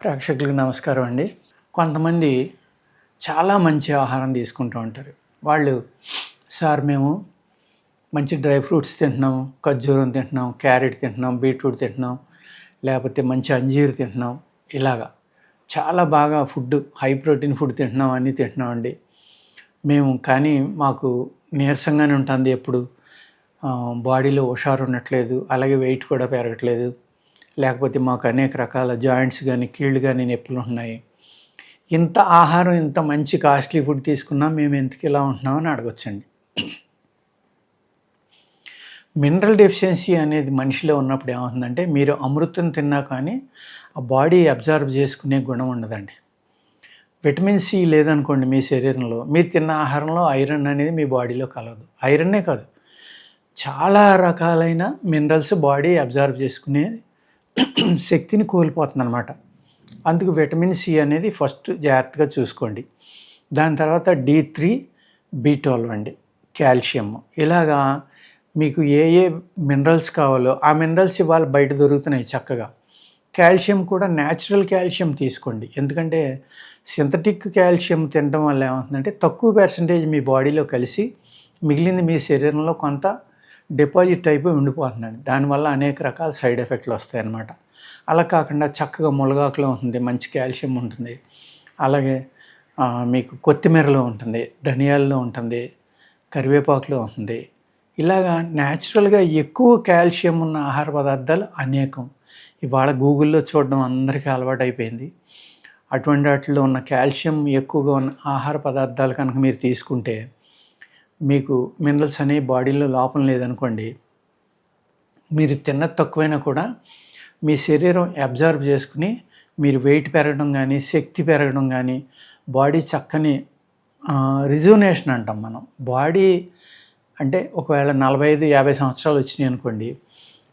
ప్రేక్షకులకు నమస్కారం అండి. కొంతమంది చాలా మంచి ఆహారం తీసుకుంటూ ఉంటారు. వాళ్ళు సార్ మేము మంచి డ్రై ఫ్రూట్స్ తింటున్నాం, ఖర్జూరం తింటున్నాం, క్యారెట్ తింటున్నాం, బీట్రూట్ తింటున్నాం, లేకపోతే మంచి అంజీరు తింటున్నాం, ఇలాగా చాలా బాగా ఫుడ్ హై ప్రోటీన్ ఫుడ్ తింటున్నాం, అన్నీ తింటున్నామండి మేము. కానీ మాకు నీరసంగానే ఉంటుంది, ఎప్పుడు బాడీలో హుషారు ఉండట్లేదు, అలాగే వెయిట్ కూడా పెరగట్లేదు, లేకపోతే మాకు అనేక రకాల జాయింట్స్ కానీ కీళ్ళు కానీ నొప్పులు ఉన్నాయి. ఇంత ఆహారం, ఇంత మంచి కాస్ట్లీ ఫుడ్ తీసుకున్నా మేము ఎందుకు ఇలా ఉంటున్నామని అడగొచ్చండి. మినరల్ డెఫిషియన్సీ అనేది మనిషిలో ఉన్నప్పుడు ఏమవుతుందంటే, మీరు అమృతం తిన్నా కానీ ఆ బాడీ అబ్జర్వ్ చేసుకునే గుణం ఉండదండి. విటమిన్ సి లేదనుకోండి మీ శరీరంలో, మీరు తిన్న ఆహారంలో ఐరన్ అనేది మీ బాడీలో కలదు. ఐరన్నే కాదు, చాలా రకాలైన మినరల్స్ బాడీ అబ్జర్వ్ చేసుకునే శక్తిని కోల్పోతుంది అనమాట. అందుకు విటమిన్ సి అనేది ఫస్ట్ జాగ్రత్తగా చూసుకోండి. దాని తర్వాత D3, B12 అండి, కాల్షియం. ఇలాగా మీకు ఏ ఏ మినరల్స్ కావాలో ఆ మినరల్స్ ఇవాళ బయట దొరుకుతున్నాయి చక్కగా. కాల్షియం కూడా న్యాచురల్ కాల్షియం తీసుకోండి. ఎందుకంటే సింథటిక్ కాల్షియం తినడం వల్ల ఏమవుతుందంటే తక్కువ పర్సంటేజ్ మీ బాడీలో కలిసి మిగిలింది మీ శరీరంలో కొంత డిపాజిట్ అయిపోయి ఉండిపోతుందండి. దానివల్ల అనేక రకాల సైడ్ ఎఫెక్ట్లు వస్తాయన్నమాట. అలా కాకుండా చక్కగా మునగాకులో ఉంటుంది, మంచి కాల్షియం ఉంటుంది, అలాగే మీకు కొత్తిమీరలో ఉంటుంది, ధనియాల్లో ఉంటుంది, కరివేపాకులో ఉంటుంది. ఇలాగా న్యాచురల్గా ఎక్కువ కాల్షియం ఉన్న ఆహార పదార్థాలు అనేకం. ఇవాళ గూగుల్లో చూడడం అందరికీ అలవాటు అయిపోయింది. అటువంటి వాటిలో ఉన్న కాల్షియం ఎక్కువగా ఉన్న ఆహార పదార్థాలు కనుక మీరు తీసుకుంటే మీకు మినరల్స్ అనేవి బాడీలో లోపం లేదనుకోండి, మీరు తిన్నది తక్కువైనా కూడా మీ శరీరం అబ్జర్వ్ చేసుకుని మీరు వెయిట్ పెరగడం కానీ, శక్తి పెరగడం కానీ, బాడీ చక్కని రిజువనేషన్ అంటాం మనం. బాడీ అంటే ఒకవేళ 45-50 సంవత్సరాలు వచ్చినాయి అనుకోండి,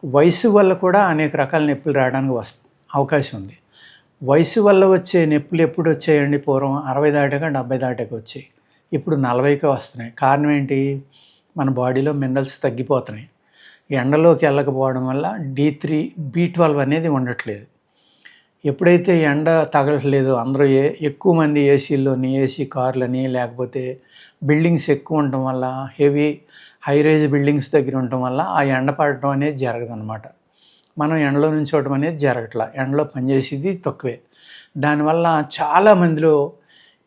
వయసు వల్ల కూడా అనేక రకాల నొప్పులు రావడానికి అవకాశం ఉంది. వయసు వల్ల వచ్చే నొప్పులు ఎప్పుడు వచ్చాయండి? పూర్వం 60 దాటాక 70 దాటాక వచ్చాయి. ఇప్పుడు 40కే వస్తున్నాయి. కారణం ఏంటి? మన బాడీలో మినరల్స్ తగ్గిపోతున్నాయి. ఎండలోకి వెళ్ళకపోవడం వల్ల D3, B12 అనేది ఉండట్లేదు. ఎప్పుడైతే ఎండ తగలట్లేదు, అందరూ ఎక్కువ మంది ఏసీ కార్లని, లేకపోతే బిల్డింగ్స్ ఎక్కువ ఉండటం వల్ల, హై రైజ్ బిల్డింగ్స్ దగ్గర ఉండటం వల్ల ఆ ఎండ పడటం అనేది జరగదన్నమాట. మనం ఎండలో నుంచోవడం అనేది జరగట్లా. ఎండలో పనిచేసేది తక్కువే. దానివల్ల చాలా మందిలో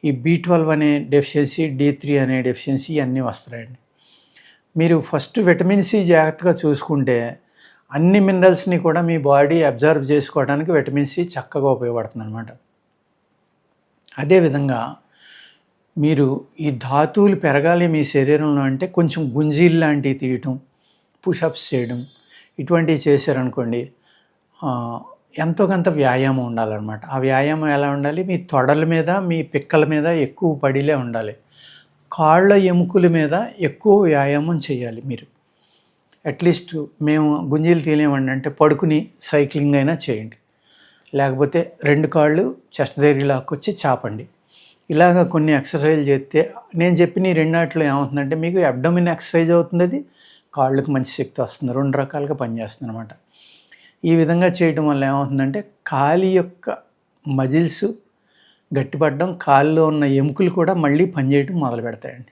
ఈ B12 అనే డెఫిషియన్సీ, D3 అనే డెఫిషియన్సీ అన్నీ వస్తాయండి. మీరు ఫస్ట్ విటమిన్ సి జాగ్రత్తగా చూసుకుంటే అన్ని మినరల్స్ని కూడా మీ బాడీ అబ్జర్వ్ చేసుకోవడానికి విటమిన్ సి చక్కగా ఉపయోగపడుతుంది అనమాట. అదేవిధంగా మీరు ఈ ధాతువులు పెరగాలి మీ శరీరంలో అంటే కొంచెం గుంజీలు లాంటివి తీయటం, పుషప్స్ చేయడం, ఇటువంటివి చేశారనుకోండి, ఎంతో కొంత వ్యాయామం ఉండాలన్నమాట. ఆ వ్యాయామం ఎలా ఉండాలి? మీ తొడల మీద, మీ పిక్కల మీద ఎక్కువ పడిలే ఉండాలి. కాళ్ళ ఎముకల మీద ఎక్కువ వ్యాయామం చేయాలి మీరు. అట్లీస్ట్ మేము గుంజీలు తీయలేమండి అంటే పడుకుని సైక్లింగ్ అయినా చేయండి, లేకపోతే 2 కాళ్ళు చెస్ట్ దగ్గర లాక్కొచ్చి చాపండి. ఇలాగ కొన్ని ఎక్సర్సైజ్లు చేస్తే నేను చెప్పిన ఈ 2 వాటిలో ఏమవుతుందంటే మీకు అబ్డోమిన్ ఎక్సర్సైజ్ అవుతుంది, అది కాళ్ళకు మంచి శక్తి వస్తుంది. 2 రకాలుగా పనిచేస్తుంది అనమాట. ఈ విధంగా చేయడం వల్ల ఏమవుతుందంటే కాలి యొక్క మజిల్స్ గట్టిపడడం, కాళ్ళలో ఉన్న ఎముకలు కూడా మళ్ళీ పనిచేయడం మొదలు పెడతాయండి.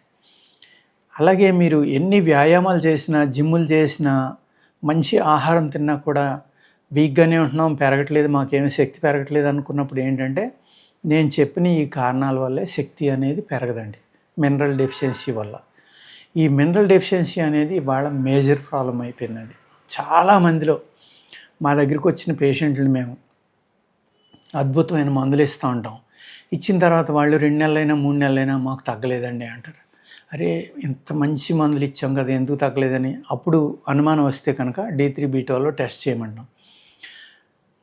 అలాగే మీరు ఎన్ని వ్యాయామాలు చేసినా, జిమ్ములు చేసినా, మంచి ఆహారం తిన్నా కూడా వీక్గానే ఉంటున్నాం, పెరగట్లేదు, మాకేమీ శక్తి పెరగట్లేదు అనుకున్నప్పుడు ఏంటంటే నేను చెప్పిన ఈ కారణాల వల్లే శక్తి అనేది పెరగదండి, మినరల్ డెఫిషియన్సీ వల్ల. ఈ మినరల్ డెఫిషియన్సీ అనేది ఇవాళ మేజర్ ప్రాబ్లం అయిపోయిందండి చాలామందిలో. మా దగ్గరికి వచ్చిన పేషెంట్లు మేము అద్భుతమైన మందులు ఇస్తూ ఉంటాం. ఇచ్చిన తర్వాత వాళ్ళు 2 నెలలైనా 3 నెలలైనా మాకు తగ్గలేదండి అంటారు. అరే ఇంత మంచి మందులు ఇచ్చాం కదా, ఎందుకు తగ్గలేదని అప్పుడు అనుమానం వస్తే కనుక D3, B12 టెస్ట్ చేయమంటాం.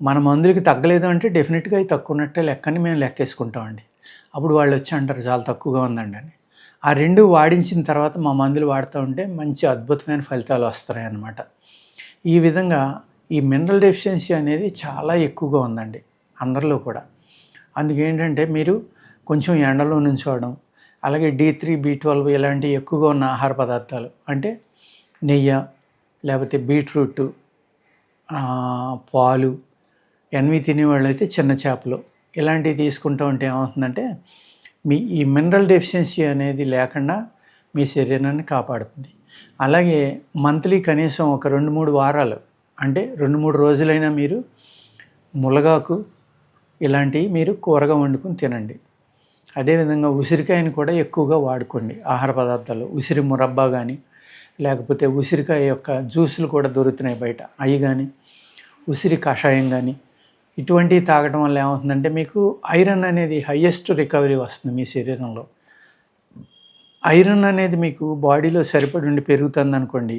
మన మందులకి తగ్గలేదు అంటే డెఫినెట్గా అవి తక్కువ ఉన్నట్టే లెక్కని మేము లెక్కేసుకుంటామండి. అప్పుడు వాళ్ళు వచ్చి అంటారు చాలా తక్కువగా ఉందండి అని. ఆ 2 వాడించిన తర్వాత మా మందులు వాడుతూ ఉంటే మంచి అద్భుతమైన ఫలితాలు వస్తాయి అన్నమాట. ఈ విధంగా ఈ మినరల్ డెఫిషియన్సీ అనేది చాలా ఎక్కువగా ఉందండి అందరిలో కూడా. అందుకేంటంటే మీరు కొంచెం ఎండలో నుంచోవడం, అలాగే D3, B12 ఇలాంటివి ఎక్కువగా ఉన్న ఆహార పదార్థాలు అంటే నెయ్యి, లేకపోతే బీట్రూట్, పాలు, ఎన్వి తినేవాళ్ళు అయితే చిన్న చేపలు, ఇలాంటివి తీసుకుంటూ ఉంటే ఏమవుతుందంటే మీ ఈ మినరల్ డెఫిషియన్సీ అనేది లేకుండా మీ శరీరాన్ని కాపాడుతుంది. అలాగే మంత్లీ కనీసం ఒక 2-3 వారాలు అంటే 2-3 రోజులైనా మీరు మునగాకు ఇలాంటివి మీరు కూరగా వండుకొని తినండి. అదేవిధంగా ఉసిరికాయని కూడా ఎక్కువగా వాడుకోండి ఆహార పదార్థాలు. ఉసిరి మురబ్బా కానీ, లేకపోతే ఉసిరికాయ యొక్క జ్యూసులు కూడా దొరుకుతున్నాయి బయట, అవి కానీ, ఉసిరి కషాయం కానీ, ఇటువంటివి తాగడం వల్ల ఏమవుతుందంటే మీకు ఐరన్ అనేది హయ్యెస్ట్ రికవరీ వస్తుంది మీ శరీరంలో. ఐరన్ అనేది మీకు బాడీలో సరిపడి ఉండి పెరుగుతుంది అనుకోండి,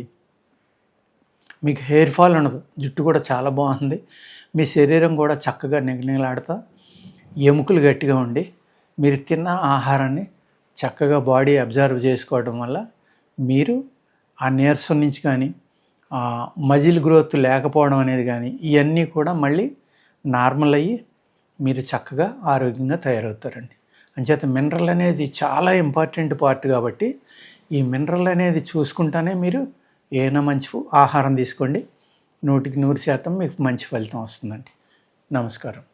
మీకు హెయిర్ ఫాల్ ఉండదు, జుట్టు కూడా చాలా బాగుంది, మీ శరీరం కూడా చక్కగా నిగనిగలాడుతూ ఎముకలు గట్టిగా ఉండి మీరు తిన్న ఆహారాన్ని చక్కగా బాడీ అబ్జర్వ్ చేసుకోవడం వల్ల మీరు ఆ నీరసం నుంచి కానీ, ఆ మజిల్ గ్రోత్ లేకపోవడం అనేది కానీ, ఇవన్నీ కూడా మళ్ళీ నార్మల్ అయ్యి మీరు చక్కగా ఆరోగ్యంగా తయారవుతారండి. అంచేత మినరల్ అనేది చాలా ఇంపార్టెంట్ పార్ట్ కాబట్టి ఈ మినరల్ అనేది చూసుకుంటానే మీరు ఏమైనా మంచి ఆహారం తీసుకోండి, 100% మీకు మంచి ఫలితం వస్తుందండి. నమస్కారం.